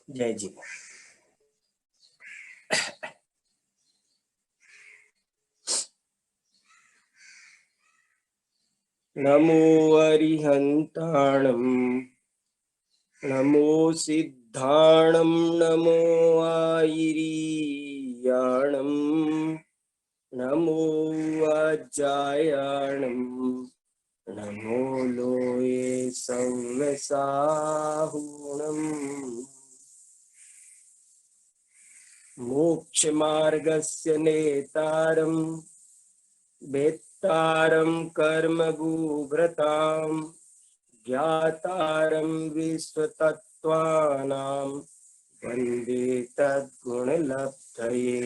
जय जी। नमो अरिहंताणं नमो सिद्धाणं नमो आयिरीयाणं नमो अज्जायाणं नमो लोये संवसाहुणम् मोक्षमार्गस्य नेतारं वेत्तारं कर्मभूभृतां ज्ञातारं विश्वतत्त्वानां वन्दे तद्गुणलब्धये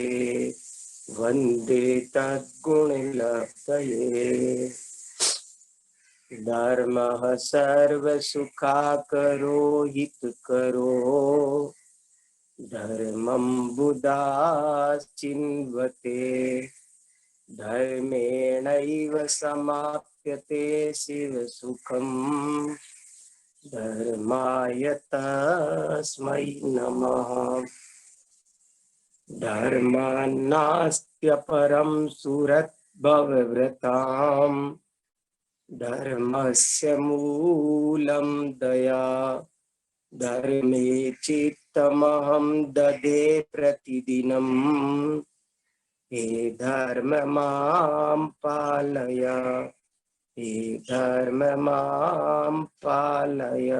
वन्दे तद्गुणलब्धये। धर्मः सर्वसुखाकरो हितकरो धर्मं बुधाश्चिन्वते धर्मेणैव समाप्यते शिवसुखम् धर्माय तस्मै नमः। धर्मान्नास्त्यपरं सुहृद्भवव्रताम् धर्मस्य मूलं दया धर्मे चित्तमहं ददे प्रतिदिनम् हे धर्म मां पालय हे धर्म मां पालय।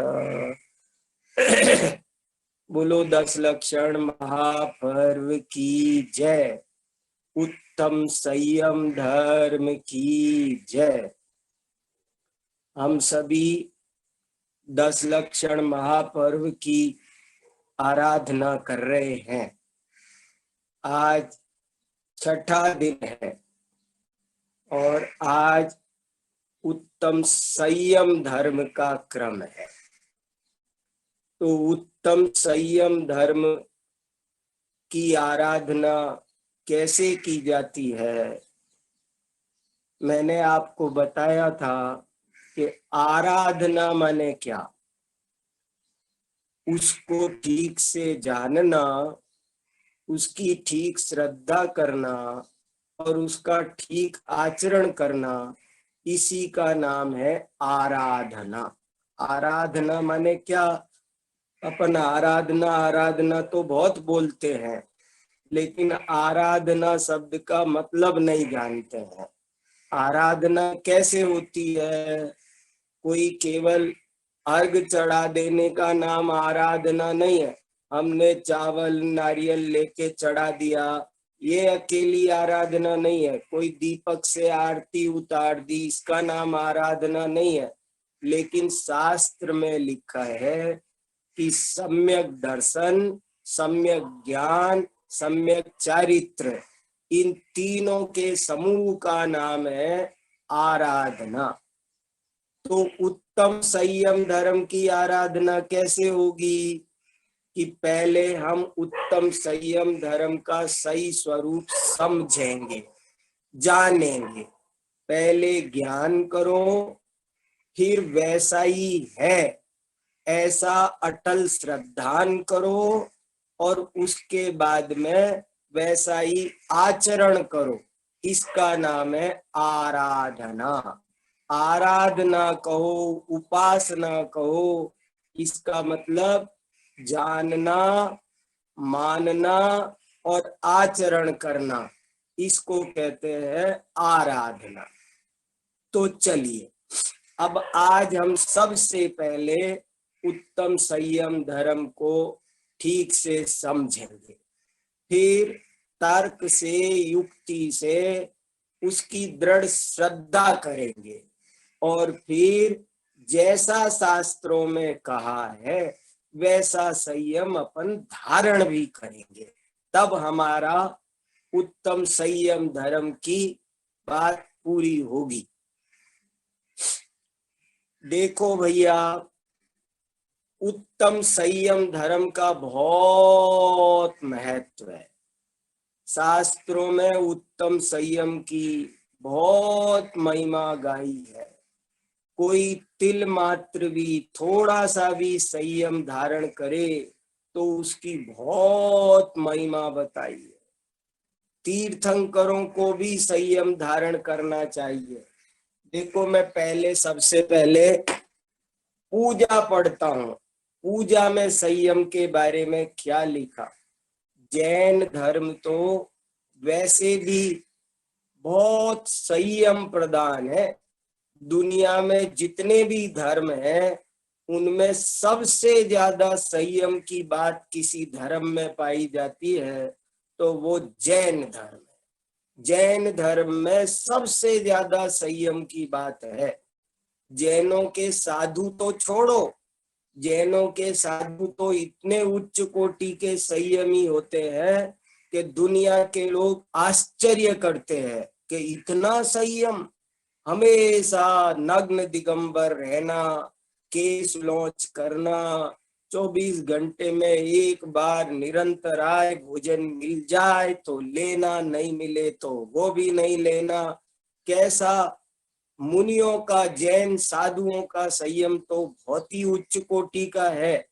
बोलो 10 लक्षण महापर्व की जय। उत्तम संयम धर्म की जय। हम सभी 10 लक्षण महापर्व की आराधना कर रहे हैं। आज छठा दिन है और आज उत्तम संयम धर्म का क्रम है। तो उत्तम संयम धर्म की आराधना कैसे की जाती है, मैंने आपको बताया था कि आराधना माने क्या। उसको ठीक से जानना, उसकी ठीक श्रद्धा करना और उसका ठीक आचरण करना, इसी का नाम है आराधना। आराधना माने क्या। अपन आराधना आराधना तो बहुत बोलते हैं, लेकिन आराधना शब्द का मतलब नहीं जानते हैं। आराधना कैसे होती है। कोई केवल अर्घ चढ़ा देने का नाम आराधना नहीं है। हमने चावल नारियल लेके चढ़ा दिया, ये अकेली आराधना नहीं है। कोई दीपक से आरती उतार दी, इसका नाम आराधना नहीं है। लेकिन शास्त्र में लिखा है कि सम्यक दर्शन, सम्यक ज्ञान, सम्यक चारित्र, इन तीनों के समूह का नाम है आराधना। तो उत्तम संयम धर्म की आराधना कैसे होगी कि पहले हम उत्तम संयम धर्म का सही स्वरूप समझेंगे, जानेंगे। पहले ज्ञान करो, फिर वैसा ही है ऐसा अटल श्रद्धान करो और उसके बाद में वैसा ही आचरण करो। इसका नाम है आराधना। आराधना कहो, उपासना कहो, इसका मतलब जानना, मानना और आचरण करना, इसको कहते हैं आराधना। तो चलिए, अब आज हम सबसे पहले उत्तम संयम धर्म को ठीक से समझेंगे, फिर तर्क से, युक्ति से उसकी दृढ़ श्रद्धा करेंगे और फिर जैसा शास्त्रों में कहा है वैसा संयम अपन धारण भी करेंगे। तब हमारा उत्तम संयम धर्म की बात पूरी होगी। देखो भैया, उत्तम संयम धर्म का बहुत महत्व है। शास्त्रों में उत्तम संयम की बहुत महिमा गाई है। कोई तिल मात्र भी, थोड़ा सा भी संयम धारण करे तो उसकी बहुत महिमा बताई है। तीर्थंकरों को भी संयम धारण करना चाहिए। देखो, मैं सबसे पहले पूजा पढ़ता हूँ। पूजा में संयम के बारे में क्या लिखा। जैन धर्म तो वैसे भी बहुत संयम प्रदान है। दुनिया में जितने भी धर्म हैं, उनमें सबसे ज्यादा संयम की बात किसी धर्म में पाई जाती है तो वो जैन धर्म है। जैन धर्म में सबसे ज्यादा संयम की बात है। जैनों के साधु तो छोड़ो, जैनों के साधु तो इतने उच्च कोटि के संयमी होते हैं कि दुनिया के लोग आश्चर्य करते हैं कि इतना संयम। हमेशा नग्न दिगंबर रहना, केस लॉन्च करना, 24 घंटे में एक बार निरंतर आय भोजन मिल जाए तो लेना, नहीं मिले तो वो भी नहीं लेना। कैसा मुनियों का, जैन साधुओं का संयम तो बहुत ही उच्च कोटि का है।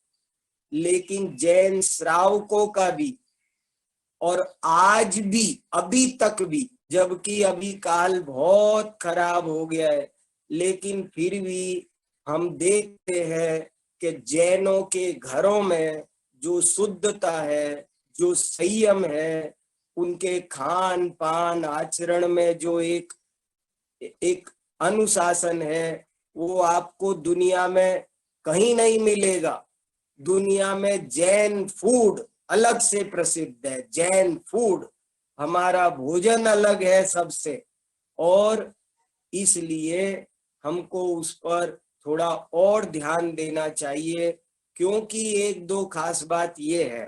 लेकिन जैन श्रावकों का भी, और आज भी, अभी तक भी, जबकि अभी काल बहुत खराब हो गया है, लेकिन फिर भी हम देखते हैं कि जैनों के घरों में जो शुद्धता है, जो संयम है, उनके खान पान आचरण में जो एक एक अनुशासन है, वो आपको दुनिया में कहीं नहीं मिलेगा। दुनिया में जैन फूड अलग से प्रसिद्ध है। जैन फूड, हमारा भोजन अलग है सबसे, और इसलिए हमको उस पर थोड़ा और ध्यान देना चाहिए। क्योंकि एक दो खास बात ये है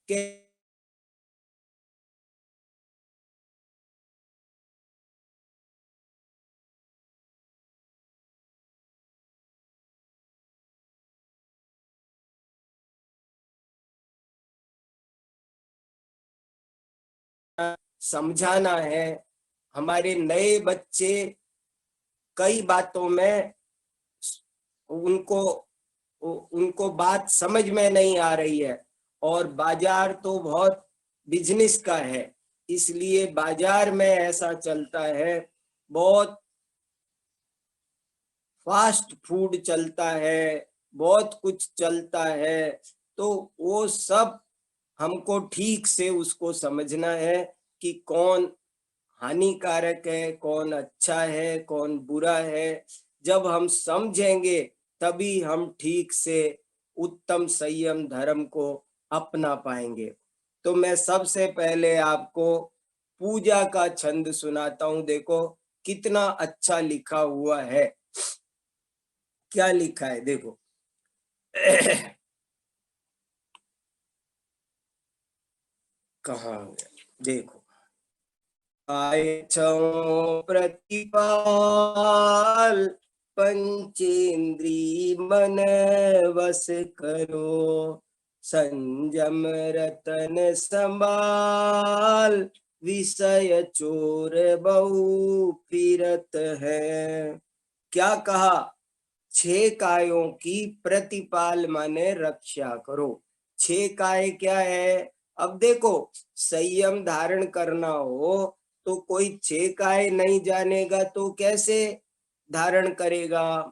कि समझाना है। हमारे नए बच्चे कई बातों में उनको उनको बात समझ में नहीं आ रही है, और बाजार तो बहुत बिजनेस का है, इसलिए बाजार में ऐसा चलता है, बहुत फास्ट फूड चलता है, बहुत कुछ चलता है। तो वो सब हमको ठीक से उसको समझना है कि कौन हानिकारक है, कौन अच्छा है, कौन बुरा है। जब हम समझेंगे तभी हम ठीक से उत्तम संयम धर्म को अपना पाएंगे। तो मैं सबसे पहले आपको पूजा का छंद सुनाता हूं। देखो कितना अच्छा लिखा हुआ है। क्या लिखा है देखो। कहाँ गया? देखो, आए छो प्रतिपाल, पंचेंद्री मन वस करो, संयम रतन संभाल, विषय चोर बहु फिरत है। क्या कहा? 6 कायों की प्रतिपाल माने रक्षा करो। 6 काय क्या है? अब देखो, संयम धारण करना हो तो कोई 6 काय नहीं जानेगा तो कैसे धारण करेगा।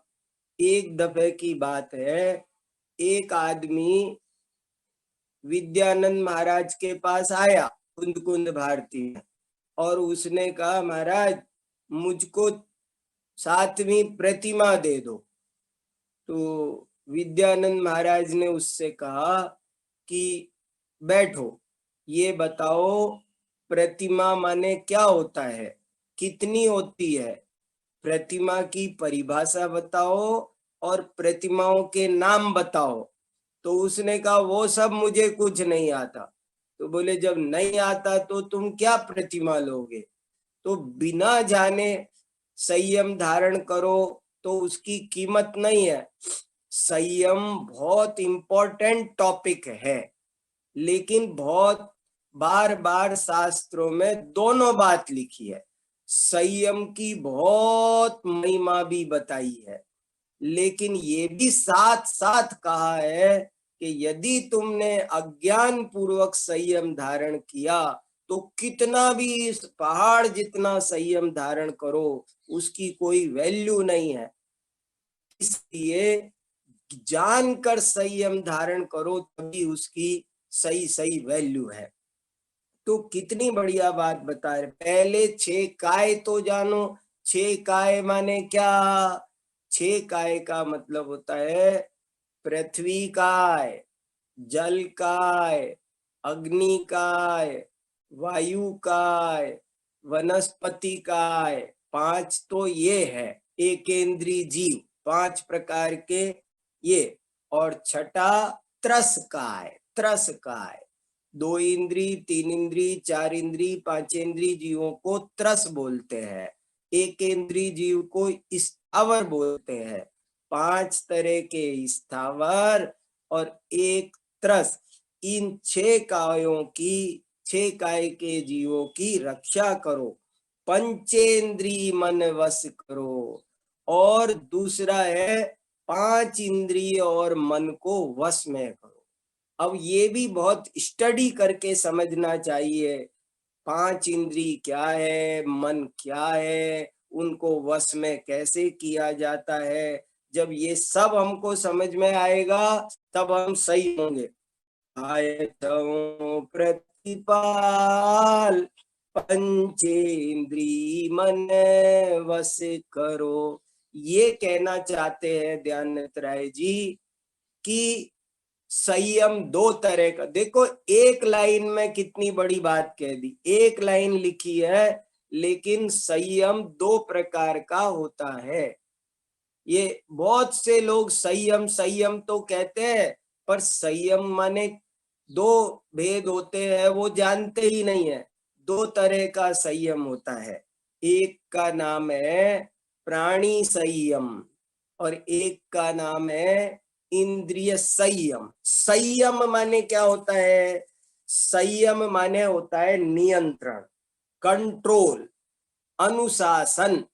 एक दफे की बात है, एक आदमी विद्यानंद महाराज के पास आया, कुंद कुंद भारती में, और उसने कहा महाराज मुझको 7वीं प्रतिमा दे दो। तो विद्यानंद महाराज ने उससे कहा कि बैठो, ये बताओ प्रतिमा माने क्या होता है, कितनी होती है, प्रतिमा की परिभाषा बताओ और प्रतिमाओं के नाम बताओ। तो उसने कहा वो सब मुझे कुछ नहीं आता। तो बोले जब नहीं आता तो तुम क्या प्रतिमा लोगे? तो बिना जाने संयम धारण करो तो उसकी कीमत नहीं है। संयम बहुत इंपॉर्टेंट टॉपिक है, लेकिन बहुत बार बार शास्त्रों में दोनों बात लिखी है। संयम की बहुत महिमा भी बताई है, लेकिन ये भी साथ साथ कहा है कि यदि तुमने अज्ञान पूर्वक संयम धारण किया तो कितना भी पहाड़ जितना संयम धारण करो उसकी कोई वैल्यू नहीं है। इसलिए जानकर संयम धारण करो तभी उसकी सही सही वैल्यू है। तो कितनी बढ़िया बात बता रहे। पहले 6 काय तो जानो। 6 काय माने क्या? 6 काय का मतलब होता है पृथ्वी काय, जल काय, अग्नि काय, वायु काय, वनस्पति काय। 5 तो ये है एकेंद्रीय जीव, 5 प्रकार के ये। और छठा त्रस काय। त्रस काय 2 इंद्री, 3 इंद्री, 4 इंद्री, 5 इंद्री जीवों को त्रस बोलते हैं। एक इंद्री जीव को स्थावर बोलते हैं। 5 तरह के स्थावर और एक त्रस। इन 6 कायों की, 6 काय के जीवों की रक्षा करो। पंचेंद्री मन वश करो। और दूसरा है 5 इंद्रिय और मन को वश में करो। अब ये भी बहुत स्टडी करके समझना चाहिए। 5 इंद्री क्या है, मन क्या है, उनको वश में कैसे किया जाता है। जब ये सब हमको समझ में आएगा तब हम सही होंगे। आयतों प्रतिपाल पंचेंद्री मन वश करो। ये कहना चाहते हैं ध्याननाथ राय जी कि संयम 2 तरह का। देखो एक लाइन में कितनी बड़ी बात कह दी, एक लाइन लिखी है, लेकिन संयम 2 प्रकार का होता है। ये बहुत से लोग संयम संयम तो कहते हैं, पर संयम माने 2 भेद होते हैं वो जानते ही नहीं है। 2 तरह का संयम होता है। एक का नाम है प्राणी संयम और एक का नाम है इंद्रिय संयम। संयम माने क्या होता है? संयम माने होता है नियंत्रण, कंट्रोल, अनुशासन।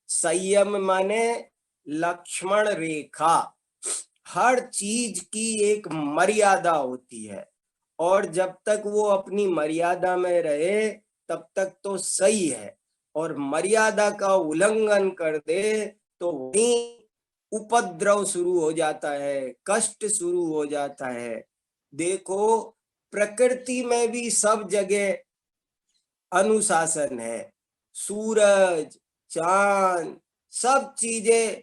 संयम माने लक्ष्मण रेखा। हर चीज की एक मर्यादा होती है और जब तक वो अपनी मर्यादा में रहे तब तक तो सही है, और मर्यादा का उल्लंघन कर दे तो वहीं उपद्रव शुरू हो जाता है, कष्ट शुरू हो जाता है। देखो प्रकृति में भी सब जगह अनुशासन है। सूरज, चांद, सब चीजें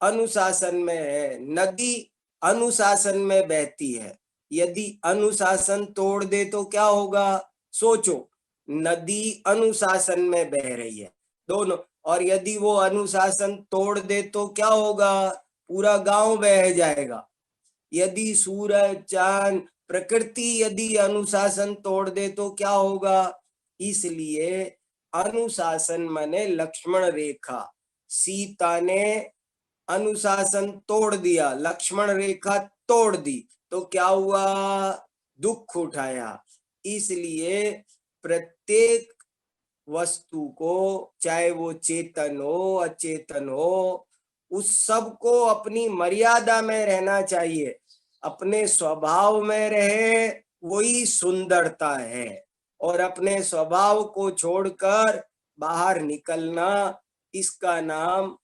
अनुशासन में है। नदी अनुशासन में बहती है। यदि अनुशासन तोड़ दे तो क्या होगा? सोचो, नदी अनुशासन में बह रही है दोनों, और यदि वो अनुशासन तोड़ दे तो क्या होगा? पूरा गांव बह जाएगा। यदि सूरज, चांद, प्रकृति यदि अनुशासन तोड़ दे तो क्या होगा? इसलिए अनुशासन माने लक्ष्मण रेखा। सीता ने अनुशासन तोड़ दिया, लक्ष्मण रेखा तोड़ दी तो क्या हुआ? दुख उठाया। इसलिए प्रत्येक वस्तु को, चाहे वो चेतन हो अचेतन हो, उस सब को अपनी मर्यादा में रहना चाहिए। अपने स्वभाव में रहे वही सुंदरता है, और अपने स्वभाव को छोड़कर बाहर निकलना, इसका नाम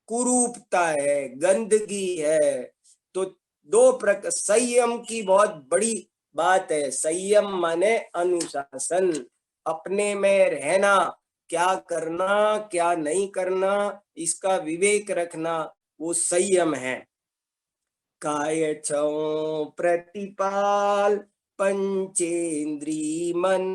कुरूपता है, गंदगी है। तो 2 प्रकार संयम की बहुत बड़ी बात है। संयम माने अनुशासन, अपने में रहना, क्या करना क्या नहीं करना इसका विवेक रखना, वो संयम है। काय छौ प्रतिपाल पंचेंद्री मन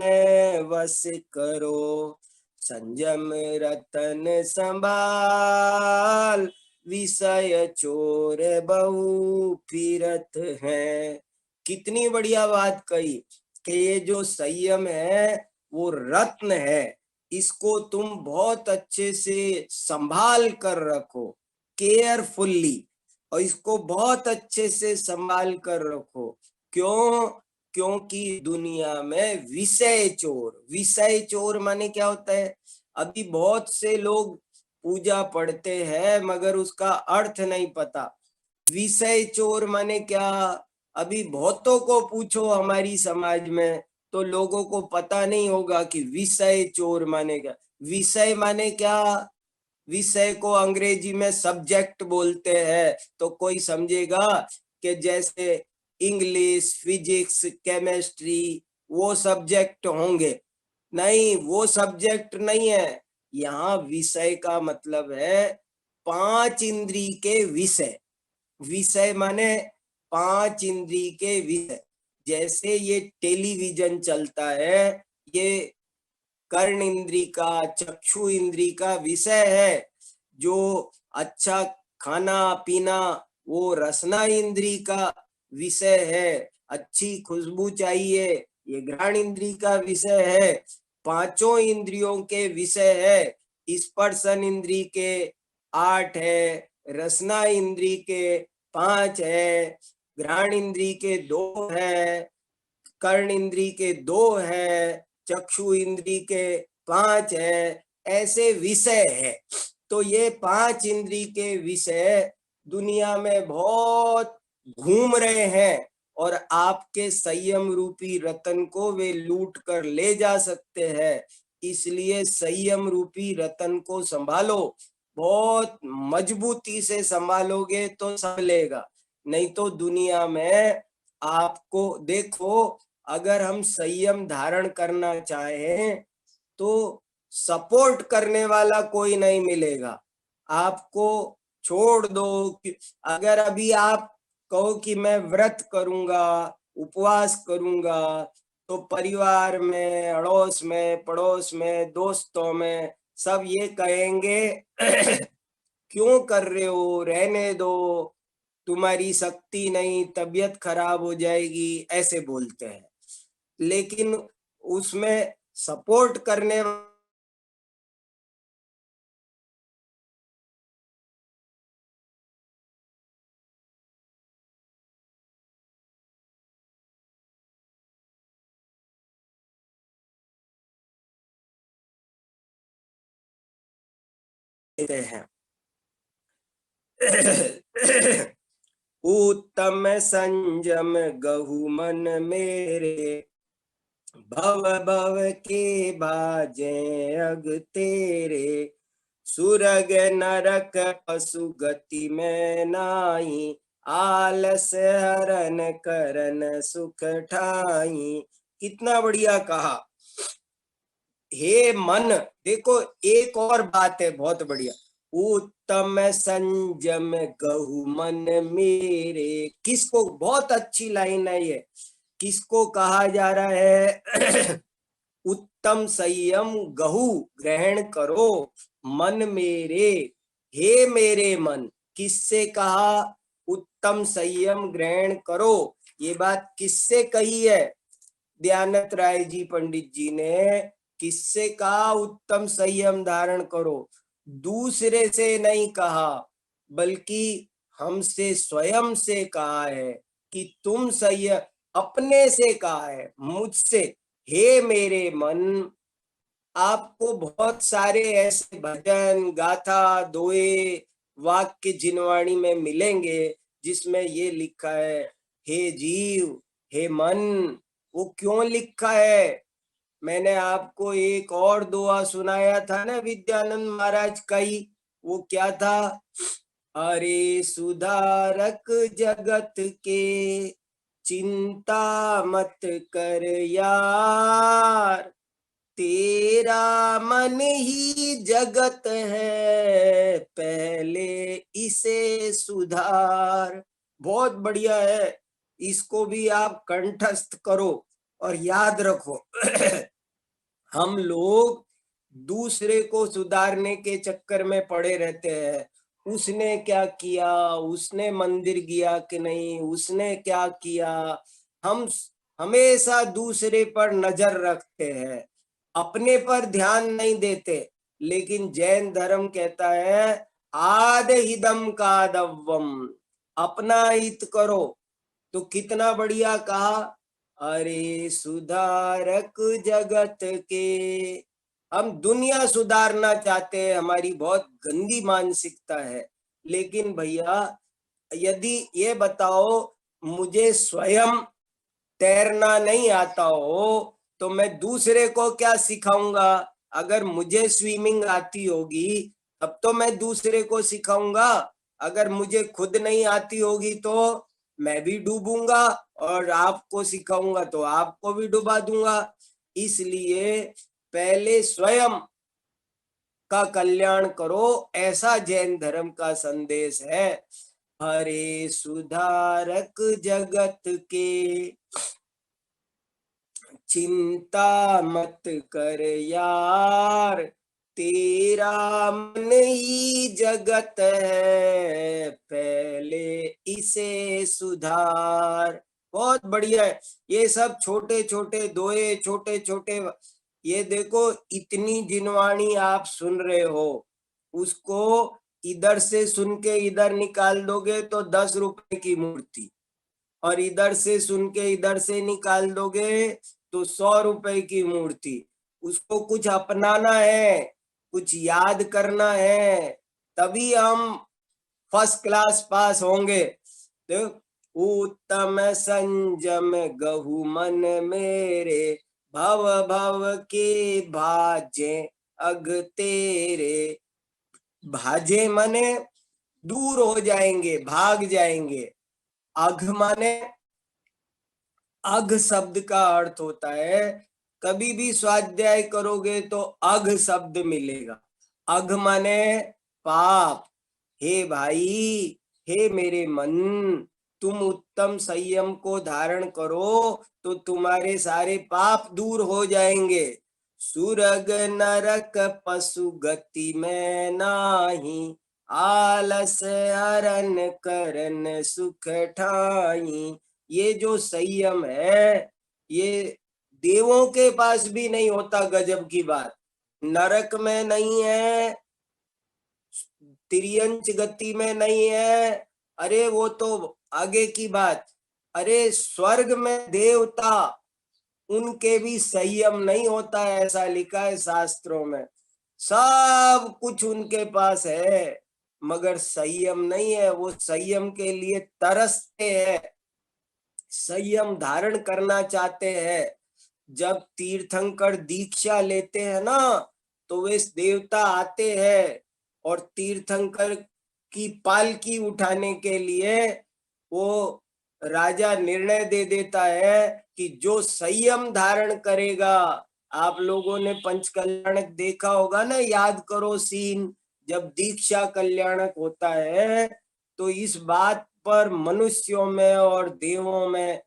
वश करो। संयम रतन संभाल विषय चोर बहु फिरत है। कितनी बढ़िया बात कही कि ये जो संयम है वो रत्न है, इसको तुम बहुत अच्छे से संभाल कर रखो, केयरफुल्ली, और इसको बहुत अच्छे से संभाल कर रखो। क्यों? क्योंकि दुनिया में विषय चोर। विषय चोर माने क्या होता है? अभी बहुत से लोग पूजा पढ़ते हैं मगर उसका अर्थ नहीं पता। विषय चोर माने क्या? अभी बहुतों को पूछो हमारी समाज में तो लोगों को पता नहीं होगा कि विषय चोर माने क्या। विषय माने क्या? विषय को अंग्रेजी में सब्जेक्ट बोलते हैं। तो कोई समझेगा कि जैसे इंग्लिश, फिजिक्स, केमिस्ट्री वो सब्जेक्ट होंगे। नहीं, वो सब्जेक्ट नहीं है। यहाँ विषय का मतलब है पांच इंद्री के विषय। विषय माने पांच इंद्री के विषय। जैसे ये टेलीविजन चलता है, ये कर्ण इंद्री का, चक्षु इंद्री का विषय है। जो अच्छा खाना पीना वो रसना इंद्री का विषय है। अच्छी खुशबू चाहिए, ये घ्राण इंद्री का विषय है। पांचों इंद्रियों के विषय है। स्पर्शन इंद्री के 8 है, रसना इंद्री के 5 है, घ्राण इंद्री के 2 है, कर्ण इंद्री के 2 है, चक्षु इंद्री के 5 है। ऐसे विषय है। तो ये 5 इंद्री के विषय दुनिया में बहुत घूम रहे हैं और आपके संयम रूपी रतन को वे लूट कर ले जा सकते हैं। इसलिए संयम रूपी रतन को संभालो। बहुत मजबूती से संभालोगे तो संभलेगा, नहीं तो दुनिया में आपको देखो, अगर हम संयम धारण करना चाहें तो सपोर्ट करने वाला कोई नहीं मिलेगा। आपको छोड़ दो अगर अभी आप कहो कि मैं व्रत करूंगा, उपवास करूंगा, तो परिवार में, अड़ोस में, पड़ोस में, दोस्तों में सब ये कहेंगे क्यों कर रहे हो, रहने दो, तुम्हारी शक्ति नहीं, तबीयत खराब हो जाएगी, ऐसे बोलते हैं। लेकिन उसमें सपोर्ट करने वाले हैं। उत्तम संयम गहु मन मेरे, भव भव के बाजे अग तेरे, सुरग नरक पशु गति में नाई, आलस हरन करन सुख ठाई। कितना बढ़िया कहा। हे मन, देखो एक और बात है बहुत बढ़िया। उत्तम संयम गहु मन मेरे, किसको, बहुत अच्छी लाइन है ये, किसको कहा जा रहा है? उत्तम संयम गहु ग्रहण करो मन मेरे। हे मेरे मन, किससे कहा उत्तम संयम ग्रहण करो? ये बात किससे कही है? दयानंद राय जी पंडित जी ने किससे कहा उत्तम संयम धारण करो? दूसरे से नहीं कहा, बल्कि हमसे स्वयं से कहा है कि तुम संयम, अपने से कहा है, मुझसे। हे मेरे मन, आपको बहुत सारे ऐसे भजन, गाथा, दोहे, वाक्य जिनवाणी में मिलेंगे जिसमें ये लिखा है हे जीव, हे मन। वो क्यों लिखा है? मैंने आपको एक और दुआ सुनाया था ना विद्यानंद महाराज का ही, वो क्या था? अरे सुधारक जगत के, चिंता मत कर यार, तेरा मन ही जगत है, पहले इसे सुधार। बहुत बढ़िया है, इसको भी आप कंठस्थ करो और याद रखो। हम लोग दूसरे को सुधारने के चक्कर में पड़े रहते हैं। उसने क्या किया, उसने मंदिर गया कि नहीं, उसने क्या किया। हम हमेशा दूसरे पर नजर रखते हैं, अपने पर ध्यान नहीं देते। लेकिन जैन धर्म कहता है आद हिदम का दव्वम, अपना हित करो। तो कितना बढ़िया कहा, अरे सुधारक जगत के। हम दुनिया सुधारना चाहते हैं, हमारी बहुत गंदी मानसिकता है। लेकिन भैया यदि ये बताओ मुझे स्वयं तैरना नहीं आता हो तो मैं दूसरे को क्या सिखाऊंगा। अगर मुझे स्विमिंग आती होगी तब तो मैं दूसरे को सिखाऊंगा। अगर मुझे खुद नहीं आती होगी तो मैं भी डूबूंगा, और आपको सिखाऊंगा तो आपको भी डुबा दूंगा। इसलिए पहले स्वयं का कल्याण करो, ऐसा जैन धर्म का संदेश है। हरे सुधारक जगत के, चिंता मत कर यार, तेरा मन ही जगत है, पहले इसे सुधार। बहुत बढ़िया है। ये सब छोटे छोटे दोहे, छोटे छोटे, ये देखो इतनी जिनवाणी आप सुन रहे हो, उसको इधर से सुन के इधर निकाल दोगे तो 10 रुपए की मूर्ति, और इधर से सुन के इधर से निकाल दोगे तो 100 रुपए की मूर्ति। उसको कुछ अपनाना है, कुछ याद करना है, तभी हम फर्स्ट क्लास पास होंगे। तो उत्तम संजम गहु मन मेरे, भव भव के भाजे अग तेरे। भाजे माने दूर हो जाएंगे, भाग जाएंगे। अघ माने, अघ शब्द का अर्थ होता है, कभी भी स्वाध्याय करोगे तो अघ शब्द मिलेगा। अघ माने पाप। हे भाई, हे मेरे मन, तुम उत्तम संयम को धारण करो तो तुम्हारे सारे पाप दूर हो जाएंगे। सुरग नरक पशु गति में नाही, आलस हरन करन सुख ठाई। ये जो संयम है, ये देवों के पास भी नहीं होता। गजब की बात, नरक में नहीं है, तिर्यंच गति में नहीं है, अरे वो तो आगे की बात। अरे स्वर्ग में देवता, उनके भी संयम नहीं होता है, ऐसा लिखा है शास्त्रों में। सब कुछ उनके पास है मगर संयम नहीं है। वो संयम के लिए तरसते हैं, संयम धारण करना चाहते हैं। जब तीर्थंकर दीक्षा लेते हैं ना, तो वे देवता आते हैं और तीर्थंकर की पालकी उठाने के लिए वो राजा निर्णय दे देता है कि जो संयम धारण करेगा। आप लोगों ने पंचकल्याणक देखा होगा ना, याद करो सीन, जब दीक्षा कल्याणक होता है तो इस बात पर मनुष्यों में और देवों में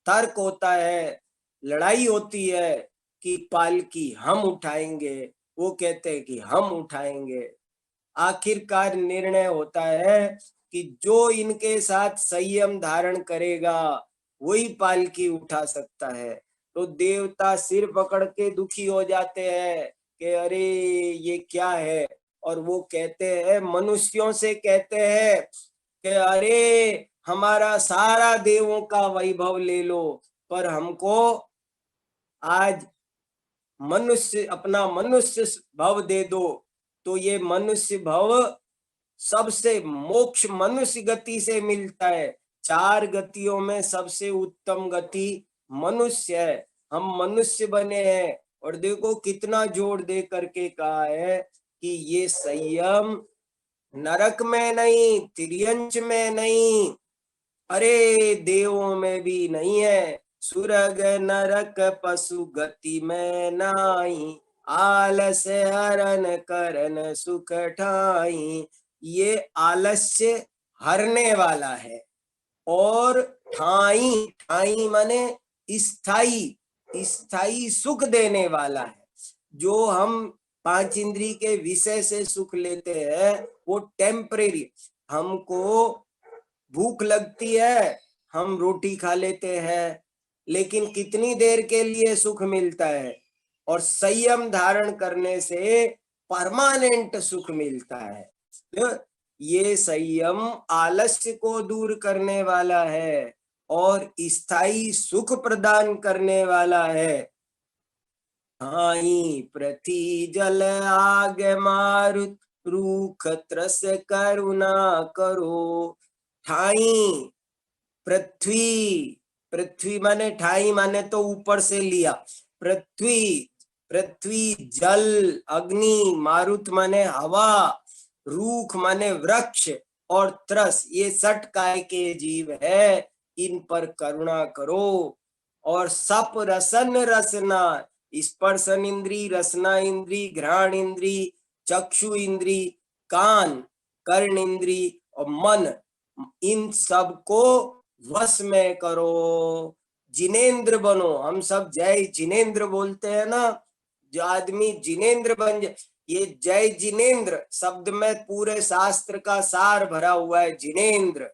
तर्क होता है, लड़ाई होती है कि पालकी हम उठाएंगे, वो कहते हैं कि हम उठाएंगे। आखिरकार निर्णय होता है कि जो इनके साथ संयम धारण करेगा वही पालकी उठा सकता है। तो देवता सिर पकड़ के दुखी हो जाते हैं कि अरे ये क्या है, और वो कहते हैं, मनुष्यों से कहते हैं कि अरे हमारा सारा देवों का वैभव ले लो, पर हमको आज मनुष्य, अपना मनुष्य भव दे दो। तो ये मनुष्य भव सबसे मोक्ष मनुष्य गति से मिलता है। 4 गतियों में सबसे उत्तम गति मनुष्य है। हम मनुष्य बने हैं, और देखो कितना जोर दे करके कहा है कि ये संयम नरक में नहीं, तिर्यंच में नहीं, अरे देवों में भी नहीं है। सुरग नरक पशु गति में नाही, आलस हरन करन सुख ठाई। ये आलस्य हरने वाला है, और ठाई, ठाई माने स्थाई, स्थाई सुख देने वाला है। जो हम 5 इंद्री के विषय से सुख लेते हैं वो टेम्परेरी। हमको भूख लगती है, हम रोटी खा लेते हैं, लेकिन कितनी देर के लिए सुख मिलता है। और संयम धारण करने से परमानेंट सुख मिलता है। तो ये संयम आलस्य को दूर करने वाला है और स्थायी सुख प्रदान करने वाला है। हाई पृथ्वी जल आग मारुत, रूख त्रस करुणा करो। ठाई पृथ्वी, पृथ्वी माने ठाई माने तो ऊपर से लिया, पृथ्वी, पृथ्वी, जल, अग्नि, मारुत माने हवा, रूख माने वृक्ष, और त्रस ये सट काय के जीव है, इन पर करुणा करो। और सप रसन रसना, स्पर्शन इंद्री, रसना इंद्री, घ्राण इंद्री, चक्षु इंद्री, कान, कर्ण इंद्री और मन, इन सब को वश में करो, जिनेंद्र बनो। हम सब जय जिनेंद्र बोलते हैं ना, जो आदमी जिनेंद्र बन जाए, ये जय जिनेंद्र शब्द में पूरे शास्त्र का सार भरा हुआ है। जिनेंद्र,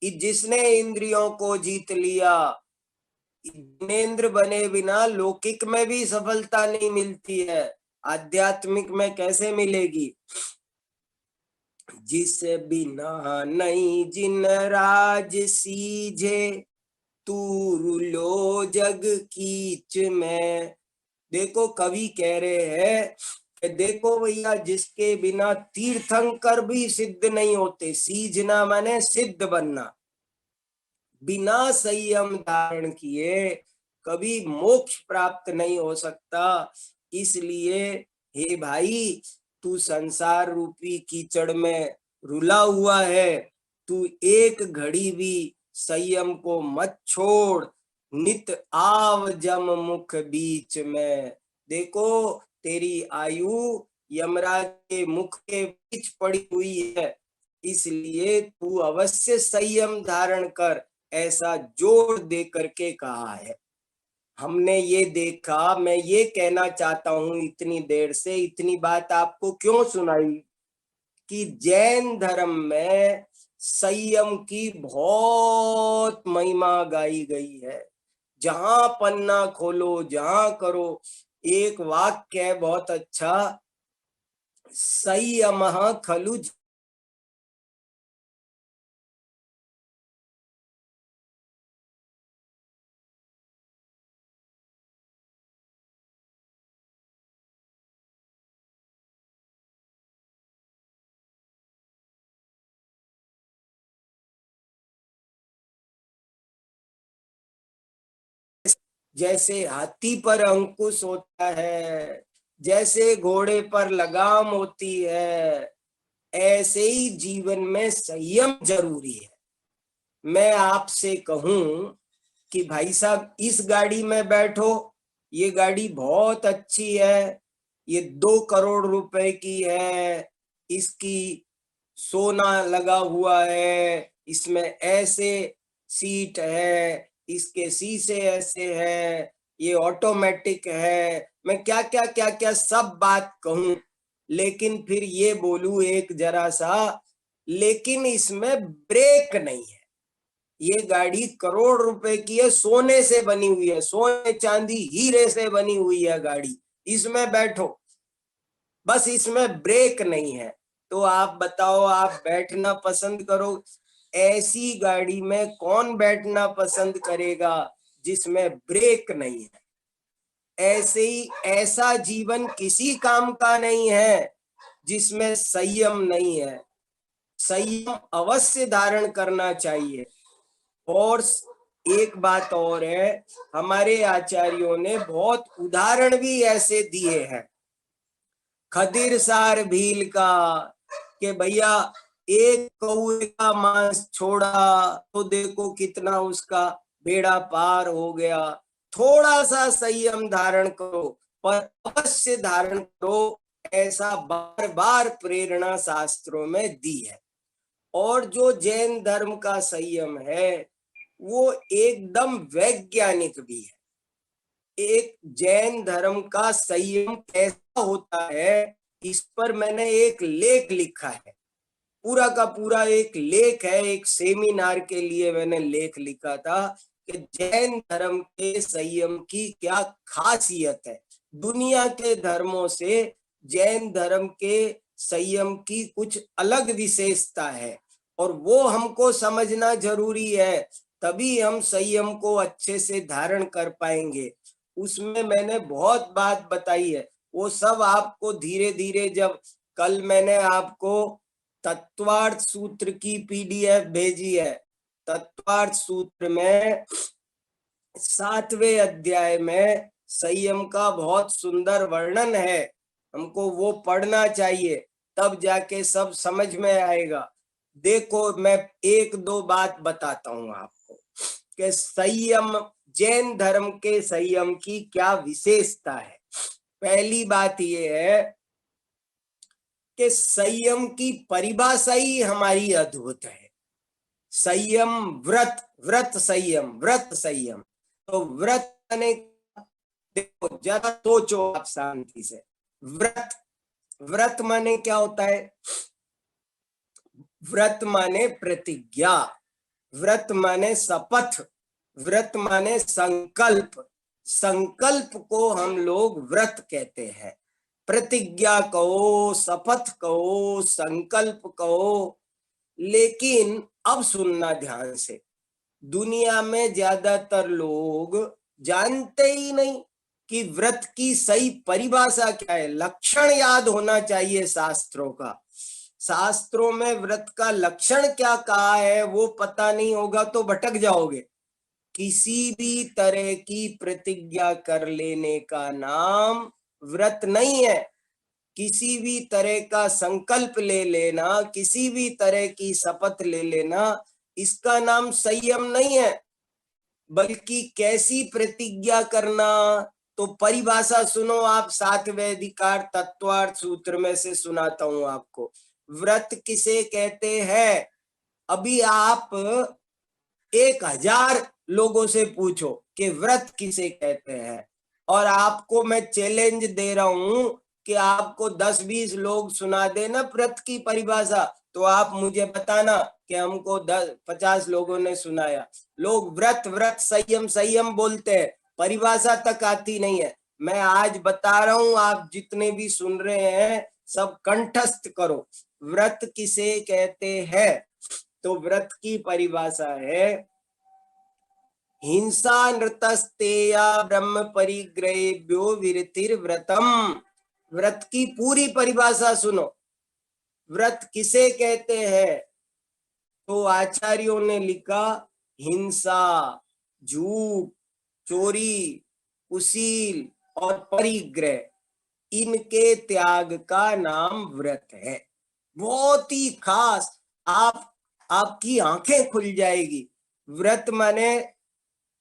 जिसने इंद्रियों को जीत लिया। जिनेंद्र बने बिना लौकिक में भी सफलता नहीं मिलती है, आध्यात्मिक में कैसे मिलेगी। जिस बिना नहीं जिन राज सीझे, तू रुलो जग कीच में। देखो कवि कह रहे हैं कि देखो भैया, जिसके बिना तीर्थंकर भी सिद्ध नहीं होते, सीझना माने सिद्ध बनना, बिना संयम धारण किए कभी मोक्ष प्राप्त नहीं हो सकता। इसलिए हे भाई, तू संसार रूपी कीचड़ में रुला हुआ है, तू एक घड़ी भी संयम को मत छोड़। नित आव जम मुख बीच में, देखो तेरी आयु यमराज के मुख के बीच पड़ी हुई है, इसलिए तू अवश्य संयम धारण कर, ऐसा जोर दे करके कहा है। हमने ये देखा, मैं ये कहना चाहता हूं इतनी देर से इतनी बात आपको क्यों सुनाई, कि जैन धर्म में संयम की बहुत महिमा गाई गई है। जहां पन्ना खोलो, जहां करो, एक वाक्य है बहुत अच्छा, संयम खलु। जैसे हाथी पर अंकुश होता है, जैसे घोड़े पर लगाम होती है, ऐसे ही जीवन में संयम जरूरी है। मैं आपसे कहूं कि भाई साहब इस गाड़ी में बैठो, ये गाड़ी बहुत अच्छी है, ये 2 करोड़ रुपए की है, इसकी सोना लगा हुआ है, इसमें ऐसे सीट है, इसके शीशे ऐसे है, ये ऑटोमेटिक है, मैं क्या क्या क्या क्या सब बात कहूं, लेकिन फिर ये बोलूं एक जरा सा, लेकिन इसमें ब्रेक नहीं है। ये गाड़ी करोड़ रुपए की है, सोने से बनी हुई है, सोने चांदी हीरे से बनी हुई है गाड़ी, इसमें बैठो, बस इसमें ब्रेक नहीं है। तो आप बताओ, आप बैठना पसंद करो? ऐसी गाड़ी में कौन बैठना पसंद करेगा जिसमें ब्रेक नहीं है? ऐसे ही ऐसा जीवन किसी काम का नहीं है जिसमें संयम नहीं है। संयम अवश्य धारण करना चाहिए। और एक बात और है, हमारे आचार्यों ने बहुत उदाहरण भी ऐसे दिए हैं। खदिर सार भील का, कि भैया एक कौए का मांस छोड़ा तो देखो कितना उसका बेड़ा पार हो गया। थोड़ा सा संयम धारण करो, पर अवश्य धारण करो, ऐसा बार बार प्रेरणा शास्त्रों में दी है। और जो जैन धर्म का संयम है वो एकदम वैज्ञानिक भी है। एक जैन धर्म का संयम कैसा होता है, इस पर मैंने एक लेख लिखा है, पूरा का पूरा एक लेख है, एक सेमिनार के लिए मैंने लेख लिखा था कि जैन धर्म के संयम की क्या खासियत है। दुनिया के धर्मों से जैन धर्म के संयम की कुछ अलग विशेषता है, और वो हमको समझना जरूरी है, तभी हम संयम को अच्छे से धारण कर पाएंगे। उसमें मैंने बहुत बात बताई है, वो सब आपको धीरे धीरे, जब कल मैंने आपको तत्वार्थ सूत्र की पीडीएफ भेजी है, तत्वार्थ सूत्र में 7वें अध्याय में संयम का बहुत सुंदर वर्णन है। हमको वो पढ़ना चाहिए, तब जाके सब समझ में आएगा। देखो, मैं एक दो बात बताता हूं आपको कि संयम, जैन धर्म के संयम की क्या विशेषता है। पहली बात ये है कि संयम की परिभाषा ही हमारी अद्भुत है। संयम, व्रत, व्रत संयम, व्रत संयम। तो व्रत माने, देखो जरा सोचो आप शांति से। व्रत, व्रत माने क्या होता है? व्रत माने प्रतिज्ञा, व्रत माने शपथ, व्रत माने संकल्प। संकल्प को हम लोग व्रत कहते हैं। प्रतिज्ञा कहो, शपथ कहो, संकल्प कहो। लेकिन अब सुनना ध्यान से, दुनिया में ज्यादातर लोग जानते ही नहीं कि व्रत की सही परिभाषा क्या है। लक्षण याद होना चाहिए शास्त्रों का। शास्त्रों में व्रत का लक्षण क्या कहा है वो पता नहीं होगा तो भटक जाओगे। किसी भी तरह की प्रतिज्ञा कर लेने का नाम व्रत नहीं है। किसी भी तरह का संकल्प ले लेना, किसी भी तरह की शपथ ले लेना, इसका नाम संयम नहीं है। बल्कि कैसी प्रतिज्ञा करना, तो परिभाषा सुनो आप, 7वें अधिकार तत्वार्थ सूत्र में से सुनाता हूं आपको। व्रत किसे कहते हैं? अभी आप 1000 लोगों से पूछो कि व्रत किसे कहते हैं, और आपको मैं चैलेंज दे रहा हूं कि आपको 10-20 लोग सुना देना व्रत की परिभाषा, तो आप मुझे बताना कि हमको 50 लोगों ने सुनाया। लोग व्रत व्रत संयम संयम बोलते हैं, परिभाषा तक आती नहीं है। मैं आज बता रहा हूं, आप जितने भी सुन रहे हैं सब कंठस्थ करो। व्रत किसे कहते हैं? तो व्रत की परिभाषा है, हिंसा नृतस्तेया ब्रह्म परिग्रहेभ्यो विरतिर्व्रतम। व्रत की पूरी परिभाषा सुनो। व्रत किसे कहते हैं? तो आचार्यों ने लिखा, हिंसा, झूठ, चोरी, कुशील और परिग्रह, इनके त्याग का नाम व्रत है। बहुत ही खास, आपकी आंखें खुल जाएगी। व्रत माने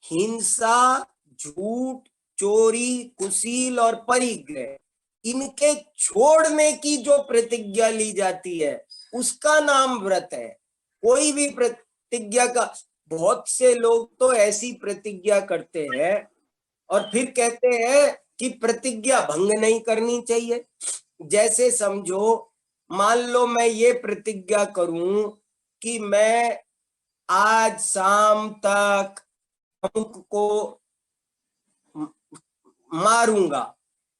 हिंसा, झूठ, चोरी, कुशील और परिग्रह, इनके छोड़ने की जो प्रतिज्ञा ली जाती है उसका नाम व्रत है। कोई भी प्रतिज्ञा का, बहुत से लोग तो ऐसी प्रतिज्ञा करते हैं और फिर कहते हैं कि प्रतिज्ञा भंग नहीं करनी चाहिए। जैसे समझो, मान लो मैं ये प्रतिज्ञा करूं कि मैं आज शाम तक अमुक को मारूंगा,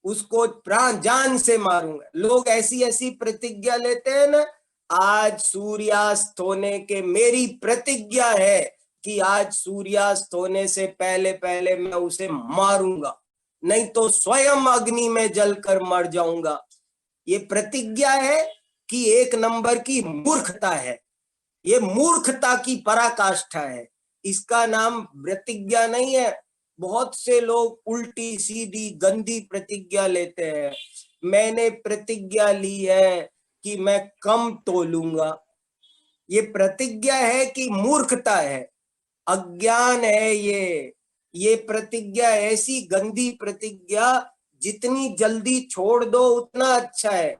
उसको प्राण जान से मारूंगा। लोग ऐसी ऐसी प्रतिज्ञा लेते हैं ना, आज सूर्यास्त होने के, मेरी प्रतिज्ञा है कि आज सूर्यास्त होने से पहले पहले मैं उसे मारूंगा, नहीं तो स्वयं अग्नि में जलकर मर जाऊंगा। ये प्रतिज्ञा है कि एक नंबर की मूर्खता है। ये मूर्खता की पराकाष्ठा है। इसका नाम प्रतिज्ञा नहीं है। बहुत से लोग उल्टी सीधी गंदी प्रतिज्ञा लेते हैं। मैंने प्रतिज्ञा ली है कि मैं कम तोलूंगा। ये प्रतिज्ञा है कि मूर्खता है, अज्ञान है। ये प्रतिज्ञा ऐसी गंदी प्रतिज्ञा, जितनी जल्दी छोड़ दो उतना अच्छा है।